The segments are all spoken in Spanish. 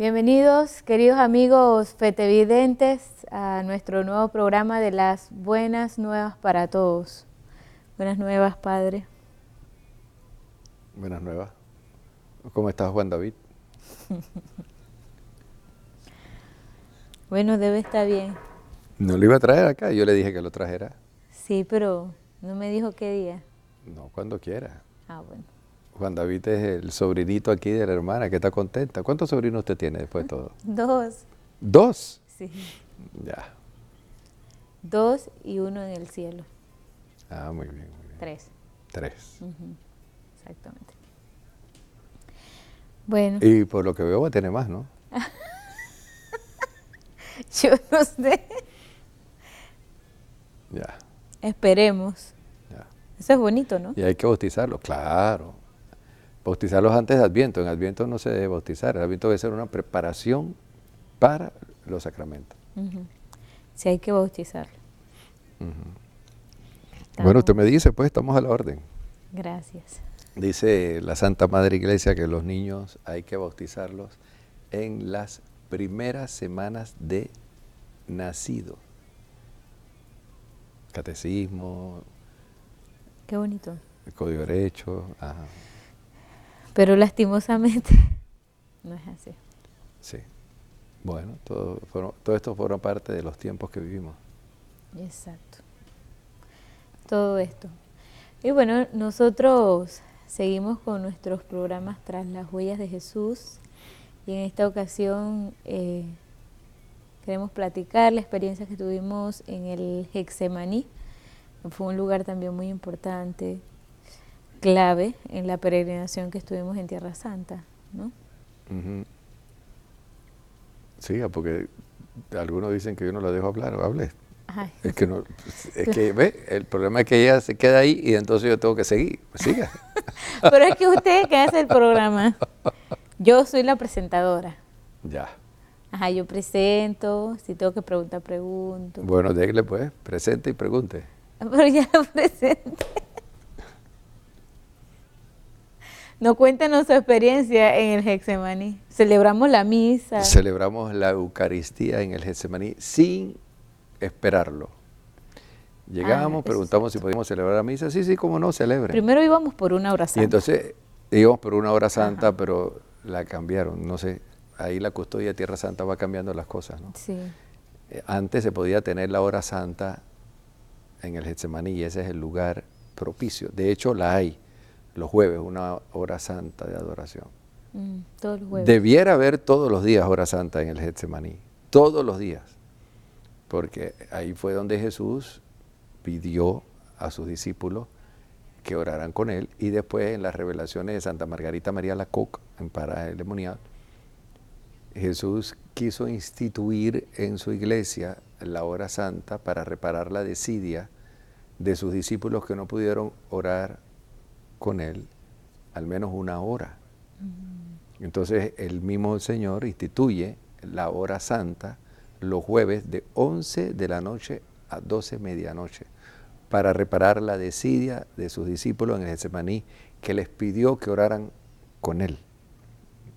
Bienvenidos, queridos amigos fetevidentes, a nuestro nuevo programa de las buenas nuevas para todos. Buenas nuevas, Padre. Buenas nuevas. ¿Cómo estás, Juan David? Bueno, debe estar bien. No lo iba a traer acá, yo le dije que lo trajera. Sí, pero no me dijo qué día. No, cuando quiera. Ah, bueno. Juan David es el sobrinito aquí de la hermana que está contenta. ¿Cuántos sobrinos usted tiene después de todo? 2. ¿Dos? Sí. Ya. 2 y 1 en el cielo. Ah, muy bien, muy bien. 3. 3. Exactamente. Bueno, Y por lo que veo va a tener más, ¿no? yo no sé. Ya, Esperemos. ya. Eso es bonito, ¿no? Y hay que bautizarlos, claro. Bautizarlos antes de Adviento. En Adviento no se debe bautizar. El Adviento debe ser una preparación para los sacramentos. Sí, hay que bautizarlo. Bueno, usted me dice, pues estamos a la orden. Gracias. Dice la Santa Madre Iglesia que los niños hay que bautizarlos en las primeras semanas de nacido. Catecismo, Qué bonito. el Código de Derecho, ajá, Pero lastimosamente no es así. sí. Bueno, todo esto forma parte de los tiempos que vivimos. Exacto. Todo esto. Y bueno, nosotros seguimos con nuestros programas Tras las Huellas de Jesús y en esta ocasión queremos platicar la experiencia que tuvimos en el Getsemaní. Fue un lugar también muy importante, clave en la peregrinación que estuvimos en Tierra Santa, ¿no? Ujú. Sí, porque algunos dicen que yo no la dejo hablar, hable. Ay. Es que no, es que ve, el problema es que ella se queda ahí y entonces yo tengo que seguir. Siga. Pero es que usted que hace el programa, yo soy la presentadora. Ya. Ajá, yo presento, si tengo que preguntar, pregunto. Bueno, déjale pues, presente y pregunte. Pero ya lo presenté. No, cuéntenos su experiencia en el Getsemaní. Celebramos la misa. Celebramos la Eucaristía en el Getsemaní sin esperarlo. Llegamos, eso preguntamos si podíamos celebrar la misa. Sí, sí, cómo no, celebre. Primero íbamos por una hora santa. Y entonces íbamos por una hora santa, Ajá. pero la cambiaron. No sé, ahí la custodia de Tierra Santa va cambiando las cosas, ¿no? Sí. Antes se podía tener la hora santa en el Getsemaní y ese es el lugar propicio. De hecho, la hay los jueves, una hora santa de adoración. Todos los jueves. Debiera haber todos los días hora santa en el Getsemaní, todos los días, porque ahí fue donde Jesús pidió a sus discípulos que oraran con él y después en las revelaciones de Santa Margarita María Lacoque en Pará el Demonial, Jesús quiso instituir en su iglesia la hora santa para reparar la desidia de sus discípulos que no pudieron orar con él al menos una hora. Entonces el mismo Señor instituye la hora santa los jueves de 11 de la noche a 12 medianoche para reparar la desidia de sus discípulos en el Getsemaní que les pidió que oraran con él.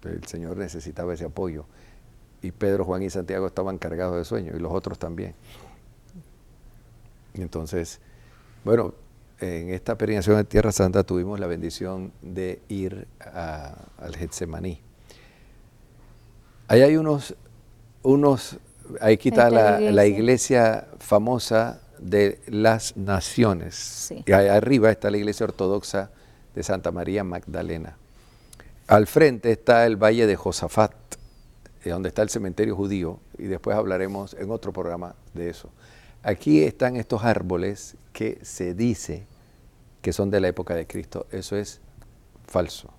El Señor necesitaba ese apoyo y Pedro, Juan y Santiago estaban cargados de sueño y los otros también. Y entonces, bueno, en esta peregrinación de Tierra Santa tuvimos la bendición de ir al Getsemaní. Ahí hay ahí está la iglesia famosa de las Naciones. Sí. Y ahí arriba está la iglesia ortodoxa de Santa María Magdalena. Al frente está el Valle de Josafat, donde está el cementerio judío, y después hablaremos en otro programa de eso. Aquí están estos árboles que se dice que son de la época de Cristo. Eso es falso.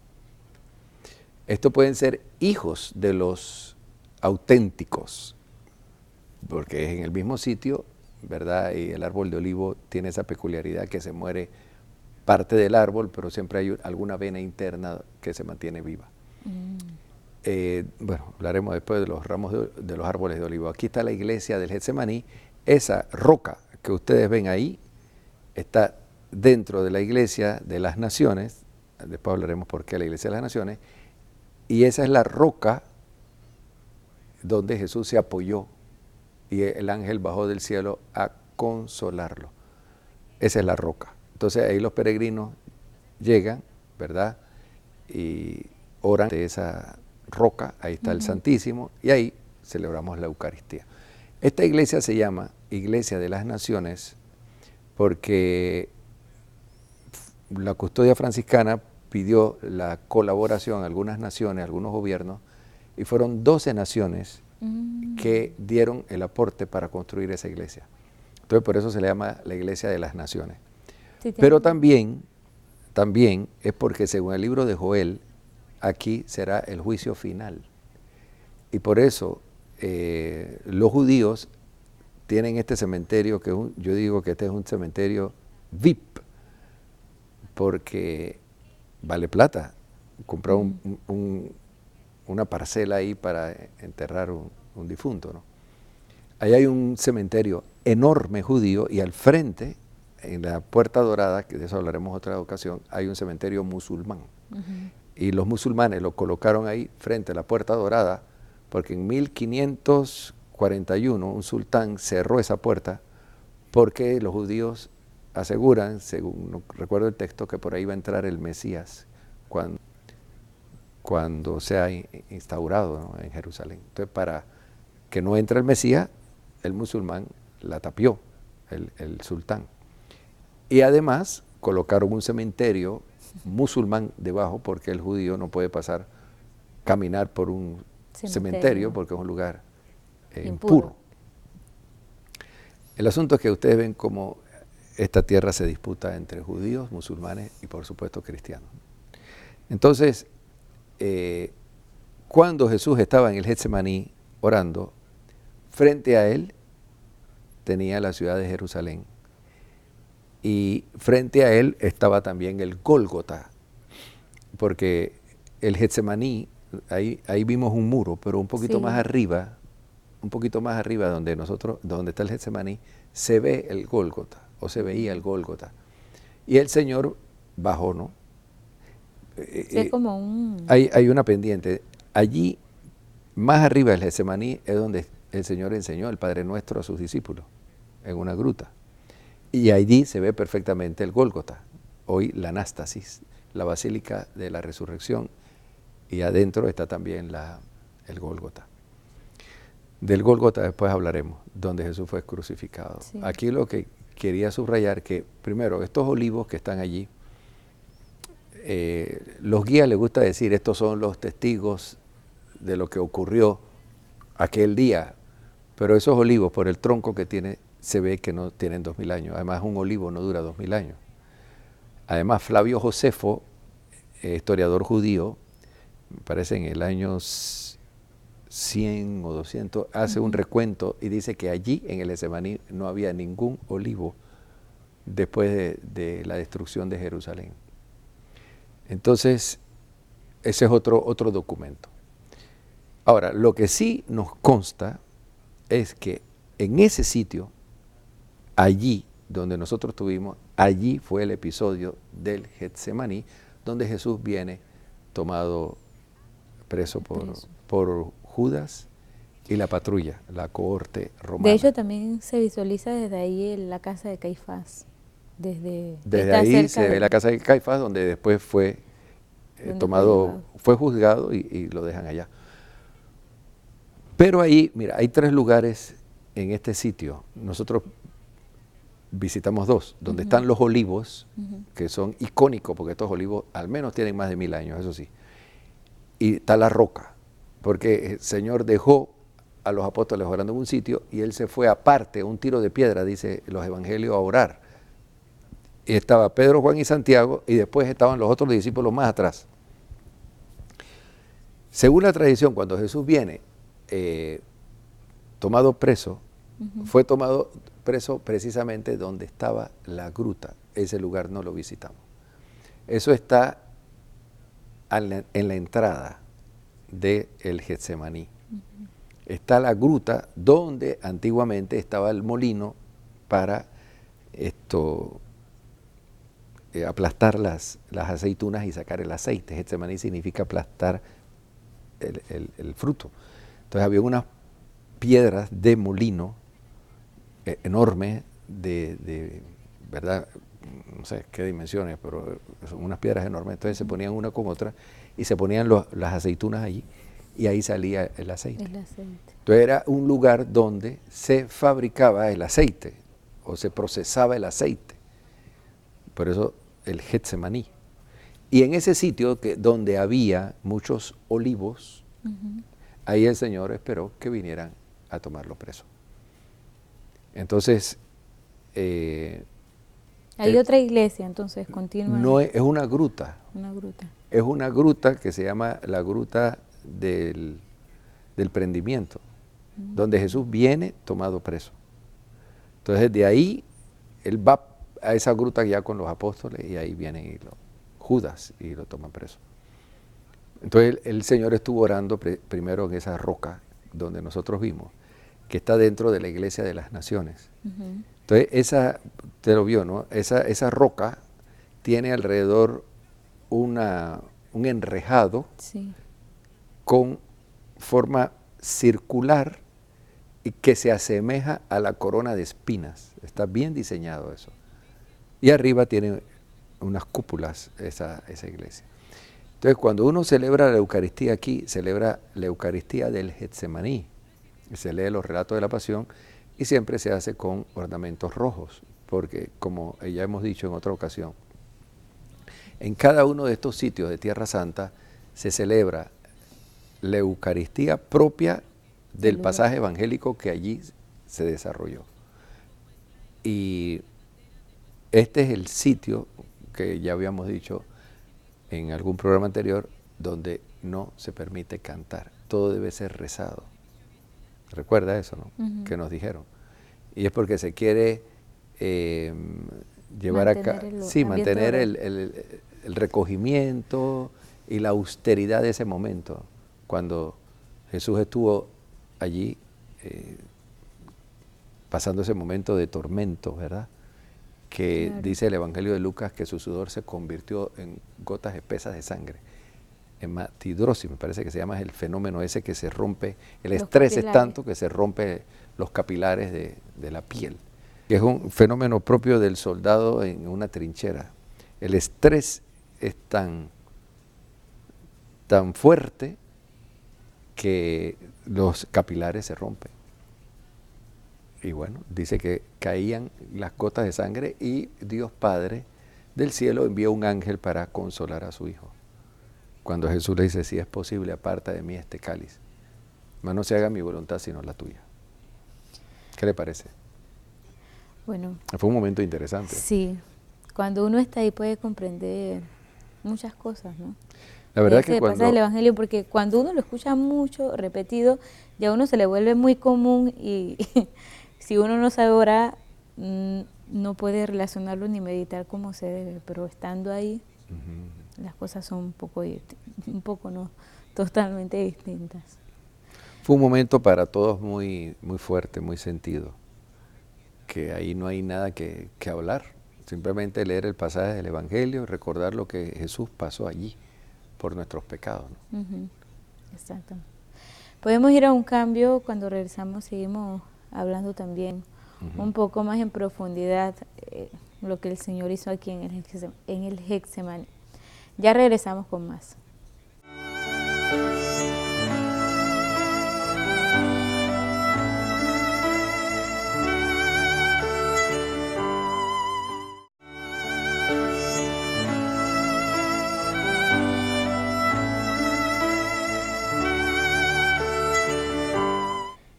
Estos pueden ser hijos de los auténticos, porque es en el mismo sitio, ¿verdad? Y el árbol de olivo tiene esa peculiaridad que se muere parte del árbol, pero siempre hay alguna vena interna que se mantiene viva. Bueno, hablaremos después de los ramos de los árboles de olivo. Aquí está la iglesia del Getsemaní. Esa roca que ustedes ven ahí está dentro de la iglesia de las Naciones. Después hablaremos por qué la iglesia de las Naciones. Y esa es la roca donde Jesús se apoyó y el ángel bajó del cielo a consolarlo. Esa es la roca. Entonces ahí los peregrinos llegan, ¿verdad? Y oran de esa roca, ahí está el Santísimo, y ahí celebramos la Eucaristía. Esta iglesia se llama Iglesia de las Naciones porque la custodia franciscana pidió la colaboración a algunas naciones, a algunos gobiernos, y fueron 12 naciones que dieron el aporte para construir esa iglesia. Entonces por eso se le llama la Iglesia de las Naciones. Sí, pero también es porque según el libro de Joel, aquí será el juicio final. Y por eso los judíos tienen este cementerio, que yo digo que este es un cementerio VIP, porque vale plata comprar una parcela ahí para enterrar un difunto, ¿no? Ahí hay un cementerio enorme judío y al frente, en la Puerta Dorada, que de eso hablaremos otra ocasión, hay un cementerio musulmán. Y los musulmanes lo colocaron ahí frente a la Puerta Dorada porque en 1541 un sultán cerró esa puerta porque los judíos aseguran, según no recuerdo el texto, que por ahí va a entrar el Mesías cuando sea instaurado, ¿no?, en Jerusalén. Entonces, para que no entre el Mesías, el musulmán la tapió, el sultán. Y además colocaron un cementerio musulmán debajo porque el judío no puede caminar por un cementerio porque es un lugar impuro. El asunto es que ustedes ven cómo esta tierra se disputa entre judíos, musulmanes y por supuesto cristianos. Entonces, cuando Jesús estaba en el Getsemaní orando, frente a él tenía la ciudad de Jerusalén y frente a él estaba también el Gólgota, porque el Getsemaní, ahí vimos un muro, pero un poquito más arriba donde está el Getsemaní, se ve el Gólgota, o se veía el Gólgota. Y el Señor bajó, ¿no? Sí, como hay una pendiente. Allí, más arriba del Getsemaní, es donde el Señor enseñó el Padre Nuestro a sus discípulos, en una gruta. Y allí se ve perfectamente el Gólgota, hoy la Anástasis, la Basílica de la Resurrección, y adentro está también el Gólgota. Del Gólgota después hablaremos, donde Jesús fue crucificado. Sí. Aquí lo que quería subrayar que, primero, estos olivos que están allí, los guías les gusta decir, estos son los testigos de lo que ocurrió aquel día, pero esos olivos, por el tronco que tiene, se ve que no tienen 2000 años. Además, un olivo no dura 2000 años. Además, Flavio Josefo, historiador judío, me parece en el año 100 o 200, hace un recuento y dice que allí en el Getsemaní no había ningún olivo después de la destrucción de Jerusalén. Entonces, ese es otro documento. Ahora, lo que sí nos consta es que en ese sitio, allí donde nosotros estuvimos, allí fue el episodio del Getsemaní, donde Jesús viene tomado preso por Judas y la patrulla, la cohorte romana. De hecho, también se visualiza desde ahí la casa de Caifás. Desde ahí se ve la casa de Caifás, donde después fue fue juzgado y lo dejan allá. Pero ahí, mira, hay 3 lugares en este sitio. Nosotros visitamos 2, donde están los olivos, que son icónicos, porque estos olivos al menos tienen más de 1000 años, eso sí. Y está la roca, porque el Señor dejó a los apóstoles orando en un sitio y Él se fue aparte, un tiro de piedra, dice los evangelios, a orar. Y estaba Pedro, Juan y Santiago, y después estaban los otros discípulos más atrás. Según la tradición, cuando Jesús viene tomado preso, fue tomado preso precisamente donde estaba la gruta. Ese lugar no lo visitamos. Eso está en la entrada del Getsemaní. Está la gruta donde antiguamente estaba el molino para aplastar las aceitunas y sacar el aceite. Getsemaní significa aplastar el fruto. Entonces había unas piedras de molino enormes ¿verdad? No sé qué dimensiones, pero son unas piedras enormes. Entonces se ponían una con otra y se ponían las aceitunas allí y ahí salía el aceite. Entonces era un lugar donde se fabricaba el aceite o se procesaba el aceite. Por eso el Getsemaní. Y en ese sitio donde había muchos olivos, ahí el Señor esperó que vinieran a tomarlo preso. Entonces, hay otra iglesia, entonces, continúa. No es una gruta. Una gruta. Es una gruta que se llama la gruta del prendimiento, donde Jesús viene tomado preso. Entonces, de ahí, él va a esa gruta ya con los apóstoles y ahí viene Judas y lo toman preso. Entonces, el Señor estuvo orando primero en esa roca donde nosotros vimos, que está dentro de la Iglesia de las Naciones. Entonces, esa, te lo vio, ¿no? Esa roca tiene alrededor un enrejado con forma circular y que se asemeja a la corona de espinas. Está bien diseñado eso. Y arriba tiene unas cúpulas esa iglesia. Entonces, cuando uno celebra la Eucaristía aquí, celebra la Eucaristía del Getsemaní. Se lee los relatos de la Pasión y siempre se hace con ornamentos rojos, porque como ya hemos dicho en otra ocasión, en cada uno de estos sitios de Tierra Santa se celebra la Eucaristía propia del pasaje evangélico que allí se desarrolló. Y este es el sitio que ya habíamos dicho en algún programa anterior, donde no se permite cantar, todo debe ser rezado. Recuerda eso, ¿no? Que nos dijeron. Y es porque se quiere llevar mantener el recogimiento y la austeridad de ese momento, cuando Jesús estuvo allí pasando ese momento de tormento, ¿verdad? Que dice el Evangelio de Lucas que su sudor se convirtió en gotas espesas de sangre. Hematidrosis, me parece que se llama, es el fenómeno ese que se rompe, el estrés es tanto que se rompe los capilares de la piel, que es un fenómeno propio del soldado en una trinchera. El estrés es tan fuerte que los capilares se rompen. Y bueno, dice que caían las gotas de sangre y Dios Padre del cielo envió un ángel para consolar a su hijo. Cuando Jesús le dice, si es posible, aparta de mí este cáliz, mas no se haga mi voluntad sino la tuya. ¿Qué le parece? Bueno. Fue un momento interesante. Sí, cuando uno está ahí puede comprender muchas cosas, ¿no? La verdad que cuando pasa el Evangelio, porque cuando uno lo escucha mucho, repetido, ya a uno se le vuelve muy común y si uno no sabe orar, no puede relacionarlo ni meditar como se debe, pero estando ahí, las cosas son un poco no, totalmente distintas. Fue un momento para todos muy, muy fuerte, muy sentido, que ahí no hay nada que hablar, simplemente leer el pasaje del Evangelio y recordar lo que Jesús pasó allí por nuestros pecados, ¿no? Exacto. Podemos ir a un cambio, cuando regresamos seguimos hablando también un poco más en profundidad lo que el Señor hizo aquí en el Getsemaní. Ya regresamos con más.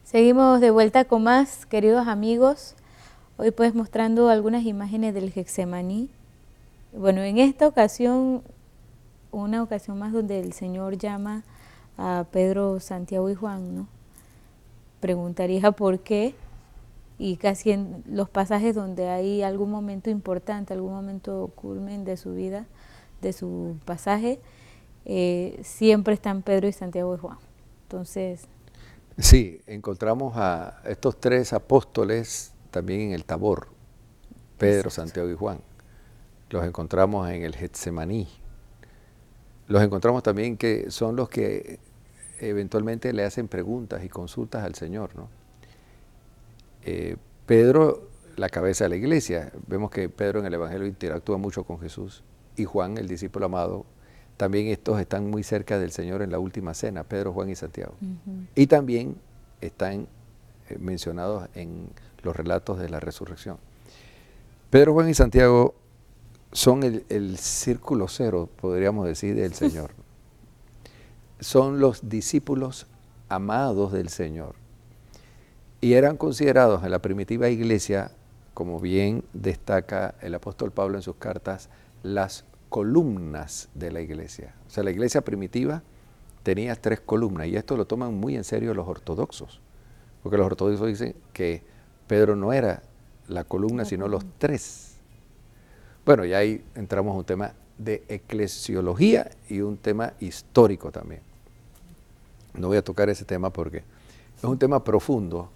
Seguimos de vuelta con más, queridos amigos. Hoy pues mostrando algunas imágenes del Getsemaní. Bueno, en esta ocasión, una ocasión más donde el Señor llama a Pedro, Santiago y Juan, ¿no? Preguntaría por qué, y casi en los pasajes donde hay algún momento importante, algún momento culmen de su vida, de su pasaje, siempre están Pedro y Santiago y Juan. Entonces... Sí, encontramos a estos tres apóstoles también en el Tabor, Pedro, Santiago y Juan. Los encontramos en el Getsemaní. Los encontramos también que son los que eventualmente le hacen preguntas y consultas al Señor, ¿no? Pedro, la cabeza de la iglesia, vemos que Pedro en el Evangelio interactúa mucho con Jesús, y Juan, el discípulo amado, también estos están muy cerca del Señor en la última cena, Pedro, Juan y Santiago. Y también están mencionados en los relatos de la resurrección. Pedro, Juan y Santiago son el círculo cero, podríamos decir, del Señor. Son los discípulos amados del Señor. Y eran considerados en la primitiva iglesia, como bien destaca el apóstol Pablo en sus cartas, las columnas de la iglesia. O sea, la iglesia primitiva tenía 3 columnas, y esto lo toman muy en serio los ortodoxos, porque los ortodoxos dicen que Pedro no era la columna, sino los 3. Bueno, y ahí entramos a un tema de eclesiología y un tema histórico también. No voy a tocar ese tema porque es un tema profundo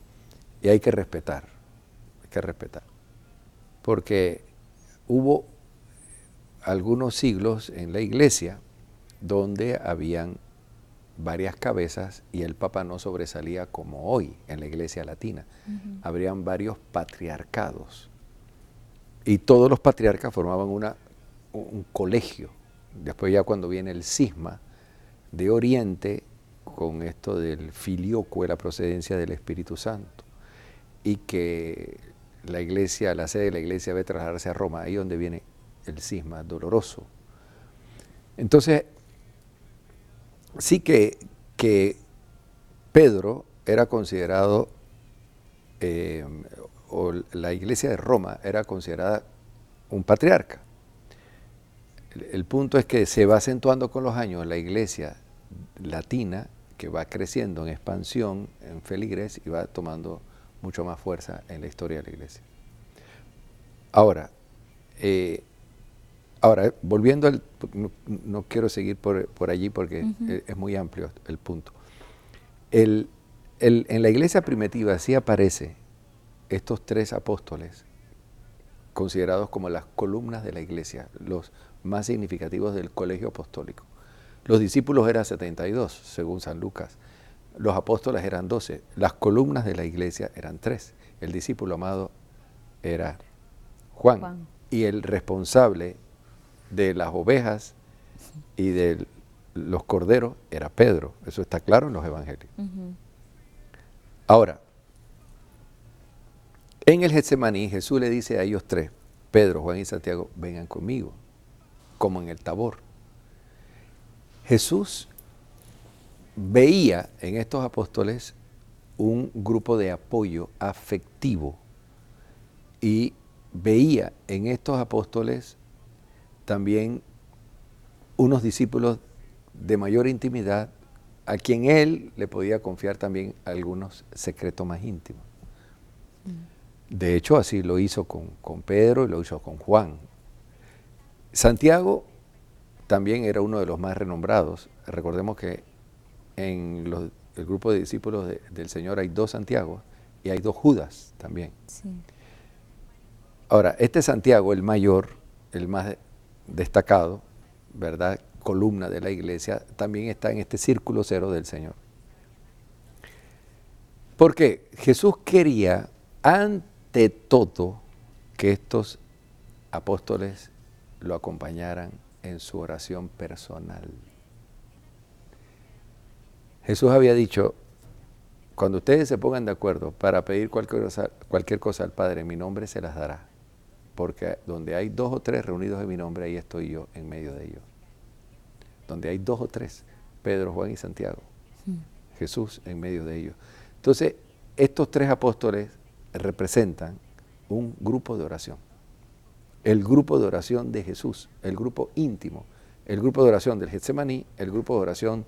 y hay que respetar, porque hubo algunos siglos en la iglesia donde habían varias cabezas y el Papa no sobresalía como hoy en la iglesia latina. Habrían varios patriarcados y todos los patriarcas formaban un colegio. Después ya cuando viene el cisma de Oriente con esto del filioque, la procedencia del Espíritu Santo, y que la iglesia, la sede de la iglesia debe trasladarse a Roma, ahí donde viene el cisma doloroso. Entonces, sí que Pedro era considerado, o la iglesia de Roma era considerada un patriarca. El punto es que se va acentuando con los años la iglesia latina, que va creciendo en expansión, en feligres, y va tomando mucho más fuerza en la historia de la iglesia. Ahora, volviendo al... No quiero seguir por allí porque es muy amplio el punto. En la iglesia primitiva sí aparece estos 3 apóstoles considerados como las columnas de la iglesia, los más significativos del colegio apostólico. Los discípulos eran 72, según San Lucas. Los apóstoles eran 12. Las columnas de la iglesia eran 3. El discípulo amado era Juan. Y el responsable de las ovejas y de los corderos era Pedro. Eso está claro en los evangelios. Ahora, en el Getsemaní, Jesús le dice a ellos 3, Pedro, Juan y Santiago, vengan conmigo, como en el Tabor. Jesús veía en estos apóstoles un grupo de apoyo afectivo y veía en estos apóstoles también unos discípulos de mayor intimidad a quien él le podía confiar también algunos secretos más íntimos. De hecho, así lo hizo con Pedro y lo hizo con Juan. Santiago también era uno de los más renombrados. Recordemos que en el grupo de discípulos del Señor hay 2 Santiago y hay 2 Judas también. Sí. Ahora, este Santiago, el mayor, el más destacado, ¿verdad?, columna de la iglesia, también está en este círculo cero del Señor. Porque Jesús quería, ante todo, que estos apóstoles lo acompañaran en su oración personal. Jesús había dicho, cuando ustedes se pongan de acuerdo para pedir cualquier cosa al Padre en mi nombre, se las dará. Porque donde hay 2 o 3 reunidos en mi nombre, ahí estoy yo en medio de ellos. Donde hay 2 o 3, Pedro, Juan y Santiago, Jesús en medio de ellos. Entonces, estos 3 apóstoles representan un grupo de oración. El grupo de oración de Jesús, el grupo íntimo, el grupo de oración del Getsemaní, el grupo de oración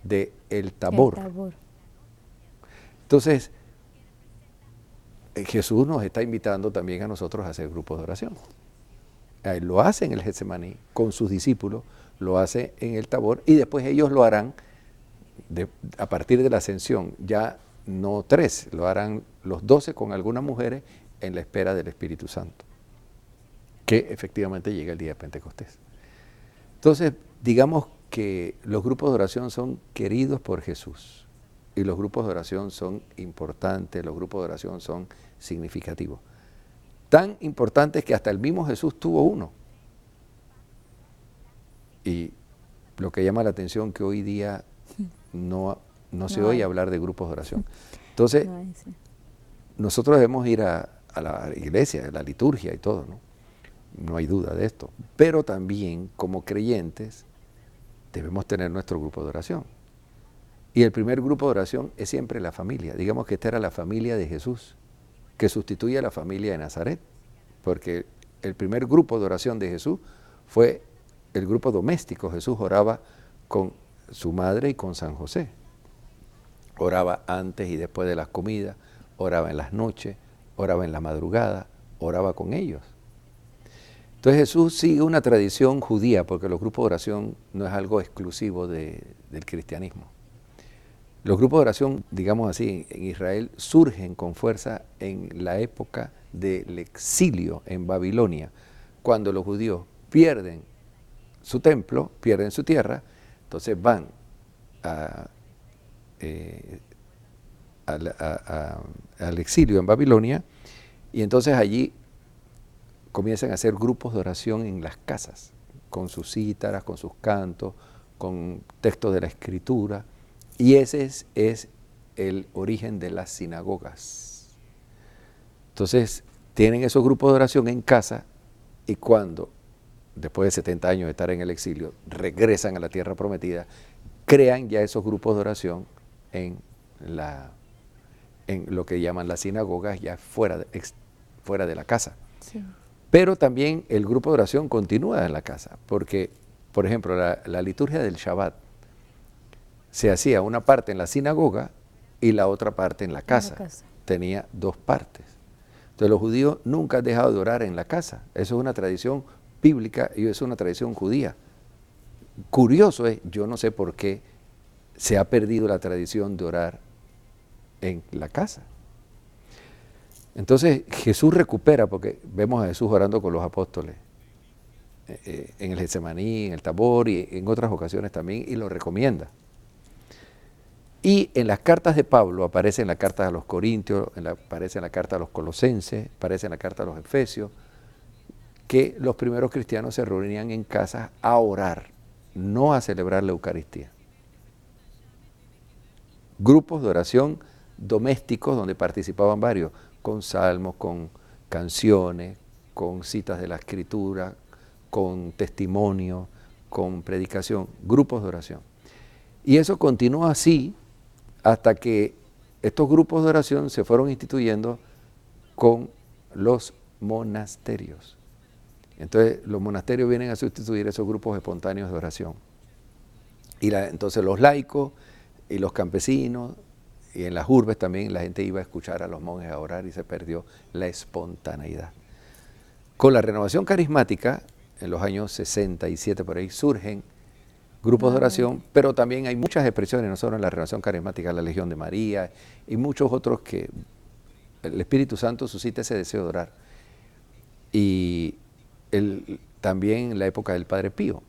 de el Tabor. Entonces, Jesús nos está invitando también a nosotros a hacer grupos de oración. Él lo hace en el Getsemaní con sus discípulos, lo hace en el Tabor y después ellos lo harán a partir de la ascensión, ya no 3, lo harán los 12 con algunas mujeres en la espera del Espíritu Santo, que efectivamente llega el día de Pentecostés. Entonces, digamos que los grupos de oración son queridos por Jesús y los grupos de oración son importantes, los grupos de oración son significativos. Tan importantes que hasta el mismo Jesús tuvo uno. Y lo que llama la atención que hoy día no se oye hablar de grupos de oración. Entonces, nosotros debemos ir a la iglesia, a la liturgia y todo, ¿no? No hay duda de esto. Pero también, como creyentes, debemos tener nuestro grupo de oración. Y el primer grupo de oración es siempre la familia. Digamos que esta era la familia de Jesús, que sustituye a la familia de Nazaret. Porque el primer grupo de oración de Jesús fue el grupo doméstico. Jesús oraba con su madre y con San José. Oraba antes y después de las comidas, oraba en las noches, oraba en la madrugada, oraba con ellos. Entonces Jesús sigue una tradición judía, porque los grupos de oración no es algo exclusivo del cristianismo. Los grupos de oración, digamos así, en Israel surgen con fuerza en la época del exilio en Babilonia, cuando los judíos pierden su templo, pierden su tierra, entonces van al exilio en Babilonia, y entonces allí comienzan a hacer grupos de oración en las casas, con sus cítaras, con sus cantos, con textos de la Escritura, y ese es el origen de las sinagogas. Entonces, tienen esos grupos de oración en casa, y cuando, después de 70 años de estar en el exilio, regresan a la tierra prometida, crean ya esos grupos de oración en lo que llaman las sinagogas, ya fuera de la casa. Sí. Pero también el grupo de oración continúa en la casa, porque, por ejemplo, la liturgia del Shabbat se hacía una parte en la sinagoga y la otra parte en la casa. Tenía dos partes. Entonces los judíos nunca han dejado de orar en la casa. Eso es una tradición bíblica y es una tradición judía. Curioso es, yo no sé por qué se ha perdido la tradición de orar en la casa. Entonces Jesús recupera, porque vemos a Jesús orando con los apóstoles en el Getsemaní, en el Tabor y en otras ocasiones también, y lo recomienda. Y en las cartas de Pablo, aparece en la carta a los Corintios, aparece en la carta a los Colosenses, aparece en la carta a los Efesios, que los primeros cristianos se reunían en casas a orar, no a celebrar la Eucaristía. Grupos de oración domésticos donde participaban varios, con salmos, con canciones, con citas de la Escritura, con testimonio, con predicación, grupos de oración. Y eso continúa así hasta que estos grupos de oración se fueron instituyendo con los monasterios. Entonces los monasterios vienen a sustituir esos grupos espontáneos de oración. Y entonces los laicos y los campesinos, y en las urbes también la gente iba a escuchar a los monjes a orar y se perdió la espontaneidad. Con la renovación carismática, en los años 67 por ahí, surgen grupos de oración, pero también hay muchas expresiones, no solo en la renovación carismática, la Legión de María y muchos otros que el Espíritu Santo suscita ese deseo de orar. Y también en la época del Padre Pío,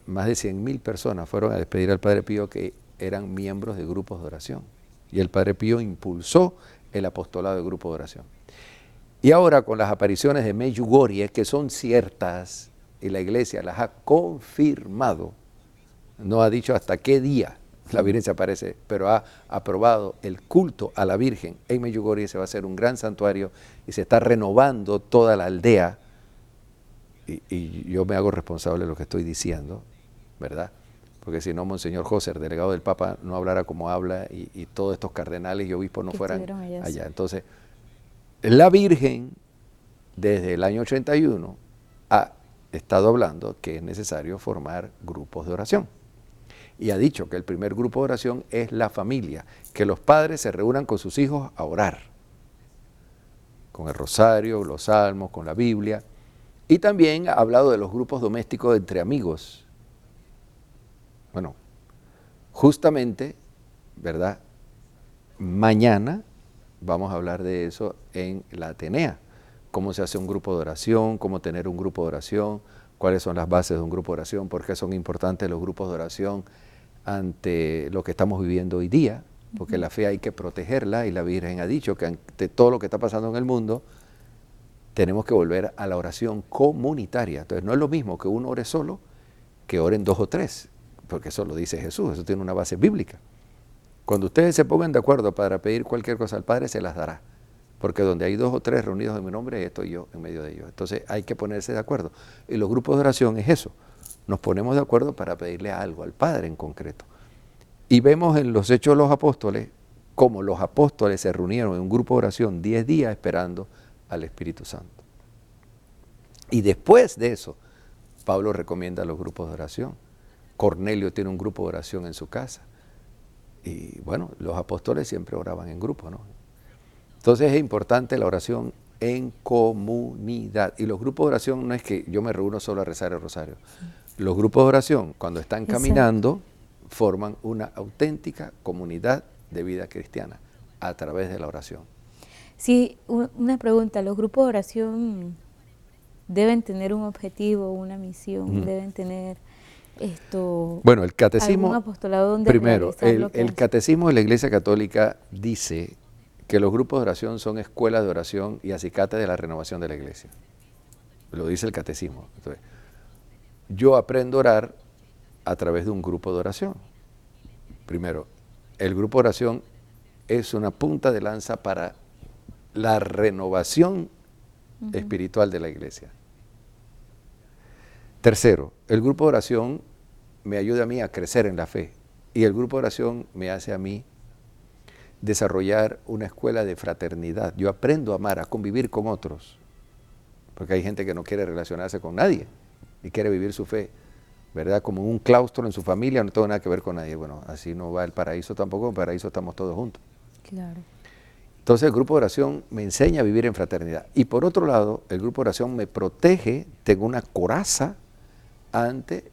más de 100.000 personas fueron a despedir al Padre Pío que eran miembros de grupos de oración. Y el Padre Pío impulsó el apostolado de grupos de oración. Y ahora con las apariciones de Medjugorje, que son ciertas, y la Iglesia las ha confirmado, no ha dicho hasta qué día la Virgen se aparece, pero ha aprobado el culto a la Virgen en Medjugorje. Se va a hacer un gran santuario y se está renovando toda la aldea. Y yo me hago responsable de lo que estoy diciendo, ¿verdad? Porque si no, Monseñor José, delegado del Papa, no hablara como habla y todos estos cardenales y obispos no fueran allá. Entonces, la Virgen, desde el año 81, ha estado hablando que es necesario formar grupos de oración. Y ha dicho que el primer grupo de oración es la familia, que los padres se reúnan con sus hijos a orar, con el rosario, los salmos, con la Biblia. Y también ha hablado de los grupos domésticos entre amigos. Bueno, justamente, ¿verdad? Mañana vamos a hablar de eso en la Atenea. Cómo se hace un grupo de oración, cómo tener un grupo de oración, cuáles son las bases de un grupo de oración, por qué son importantes los grupos de oración ante lo que estamos viviendo hoy día, porque la fe hay que protegerla y la Virgen ha dicho que ante todo lo que está pasando en el mundo, tenemos que volver a la oración comunitaria. Entonces no es lo mismo que uno ore solo, que oren 2 o 3, porque eso lo dice Jesús, eso tiene una base bíblica. Cuando ustedes se pongan de acuerdo para pedir cualquier cosa al Padre, se las dará. Porque donde hay 2 o 3 reunidos en mi nombre, estoy yo en medio de ellos. Entonces hay que ponerse de acuerdo. Y los grupos de oración es eso. Nos ponemos de acuerdo para pedirle algo al Padre en concreto. Y vemos en los Hechos de los Apóstoles cómo los apóstoles se reunieron en un grupo de oración 10 días esperando al Espíritu Santo. Y después de eso, Pablo recomienda los grupos de oración. Cornelio tiene un grupo de oración en su casa. Y bueno, los apóstoles siempre oraban en grupo, ¿no? Entonces es importante la oración en comunidad. Y los grupos de oración no es que yo me reúno solo a rezar el rosario. Los grupos de oración, cuando están caminando, forman una auténtica comunidad de vida cristiana a través de la oración. Sí, una pregunta, ¿los grupos de oración deben tener un objetivo, una misión, deben tener bueno, el catecismo, algún apostolado donde primero, realizar el catecismo de la Iglesia Católica dice que los grupos de oración son escuelas de oración y acicates de la renovación de la Iglesia. Lo dice el catecismo. Entonces, yo aprendo a orar a través de un grupo de oración. Primero, el grupo de oración es una punta de lanza para la renovación espiritual de la Iglesia. Tercero, el grupo de oración me ayuda a mí a crecer en la fe y el grupo de oración me hace a mí desarrollar una escuela de fraternidad. Yo aprendo a amar, a convivir con otros, porque hay gente que no quiere relacionarse con nadie y quiere vivir su fe, ¿verdad? Como un claustro en su familia, no tengo nada que ver con nadie. Bueno, así no va el paraíso tampoco, en el paraíso estamos todos juntos. Claro. Entonces el grupo de oración me enseña a vivir en fraternidad. Y por otro lado, el grupo de oración me protege, tengo una coraza ante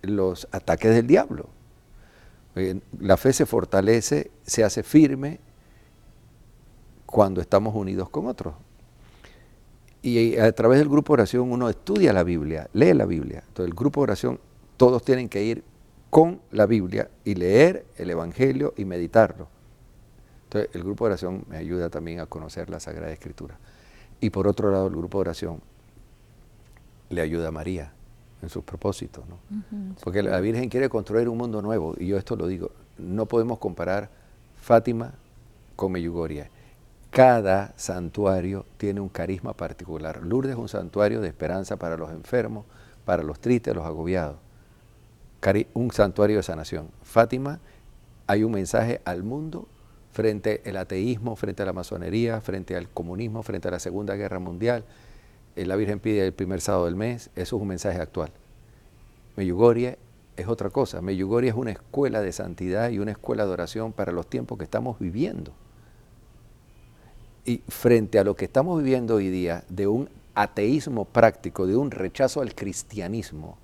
los ataques del diablo. La fe se fortalece, se hace firme cuando estamos unidos con otros. Y a través del grupo de oración uno estudia la Biblia, lee la Biblia. Entonces el grupo de oración, todos tienen que ir con la Biblia y leer el Evangelio y meditarlo. Entonces el grupo de oración me ayuda también a conocer la Sagrada Escritura. Y por otro lado, el grupo de oración le ayuda a María en sus propósitos, ¿no? Porque la Virgen quiere construir un mundo nuevo, y yo esto lo digo, no podemos comparar Fátima con Medjugorje. Cada santuario tiene un carisma particular. Lourdes es un santuario de esperanza para los enfermos, para los tristes, los agobiados. Un santuario de sanación. Fátima, hay un mensaje al mundo frente al ateísmo, frente a la masonería, frente al comunismo, frente a la Segunda Guerra Mundial. La Virgen pide el primer sábado del mes, eso es un mensaje actual. Medjugorje es otra cosa. Medjugorje es una escuela de santidad y una escuela de oración para los tiempos que estamos viviendo. Y frente a lo que estamos viviendo hoy día, de un ateísmo práctico, de un rechazo al cristianismo,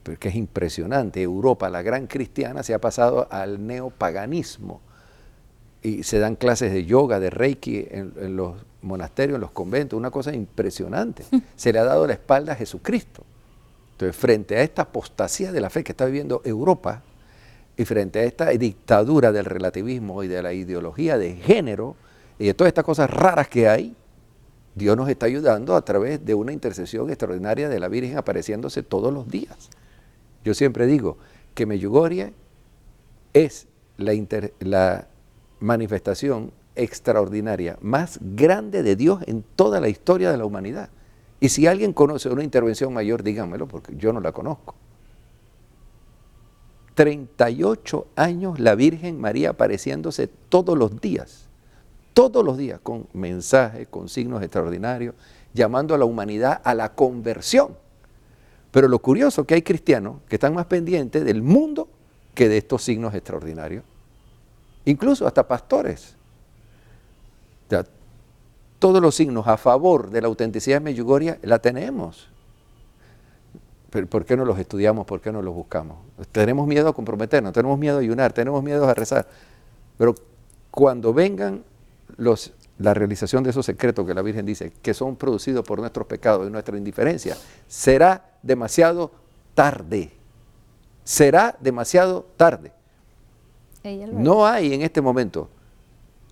porque es impresionante, Europa, la gran cristiana, se ha pasado al neopaganismo, y se dan clases de yoga, de reiki en los monasterios, en los conventos, una cosa impresionante. Se le ha dado la espalda a Jesucristo. Entonces, frente a esta apostasía de la fe que está viviendo Europa, y frente a esta dictadura del relativismo y de la ideología de género, y de todas estas cosas raras que hay, Dios nos está ayudando a través de una intercesión extraordinaria de la Virgen apareciéndose todos los días. Yo siempre digo que Medjugorje es la manifestación extraordinaria más grande de Dios en toda la historia de la humanidad. Y si alguien conoce una intervención mayor, díganmelo, porque yo no la conozco. 38 años la Virgen María apareciéndose todos los días, con mensajes, con signos extraordinarios, llamando a la humanidad a la conversión. Pero lo curioso es que hay cristianos que están más pendientes del mundo que de estos signos extraordinarios. Incluso hasta pastores. O sea, todos los signos a favor de la autenticidad de Medjugorje la tenemos. Pero ¿por qué no los estudiamos? ¿Por qué no los buscamos? Tenemos miedo a comprometernos, tenemos miedo a ayunar, tenemos miedo a rezar. Pero cuando vengan los la realización de esos secretos que la Virgen dice, que son producidos por nuestros pecados y nuestra indiferencia, será demasiado tarde. Será demasiado tarde. No hay en este momento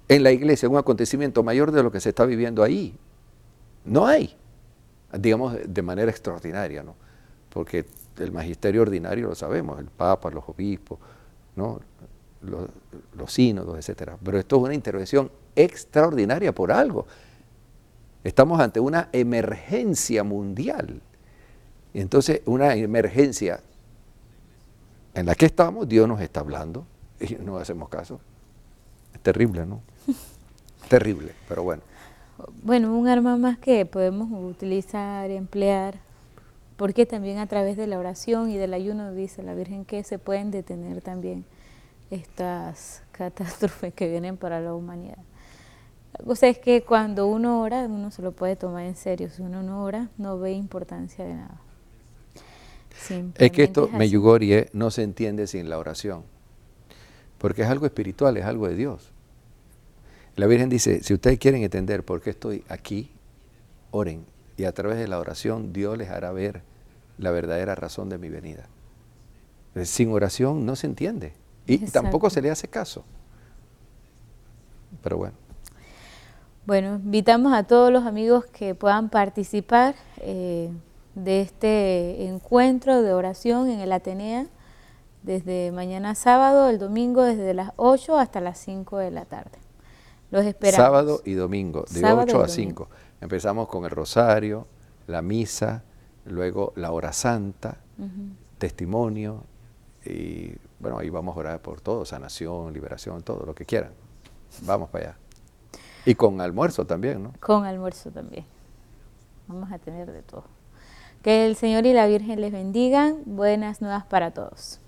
en la iglesia un acontecimiento mayor de lo que se está viviendo ahí. No hay, digamos, de manera extraordinaria, ¿no? Porque el magisterio ordinario lo sabemos, el Papa, los obispos, ¿no? Los sínodos, etcétera. Pero esto es una intervención extraordinaria por algo. Estamos ante una emergencia mundial. Y entonces, una emergencia en la que estamos, Dios nos está hablando y no hacemos caso. Es terrible, ¿no? Terrible, pero bueno. Bueno, un arma más que podemos utilizar, emplear, porque también a través de la oración y del ayuno dice la Virgen que se pueden detener también estas catástrofes que vienen para la humanidad. La cosa es que cuando uno ora, uno se lo puede tomar en serio. Si uno no ora, no ve importancia de nada. Es que esto, Medjugorje, no se entiende sin la oración, porque es algo espiritual, es algo de Dios. La Virgen dice, si ustedes quieren entender por qué estoy aquí, oren, y a través de la oración Dios les hará ver la verdadera razón de mi venida. Sin oración no se entiende, y tampoco se le hace caso. Pero bueno. Bueno, invitamos a todos los amigos que puedan participar de este encuentro de oración en el Atenea, desde mañana sábado, el domingo desde las 8 hasta las 5 de la tarde. Los esperamos. Sábado y domingo, de 8 a 5. Empezamos con el rosario, la misa, luego la hora santa, testimonio, y bueno, ahí vamos a orar por todo, sanación, liberación, todo lo que quieran. Vamos para allá. Y con almuerzo también, ¿no? Con almuerzo también. Vamos a tener de todo. Que el Señor y la Virgen les bendigan. Buenas nuevas para todos.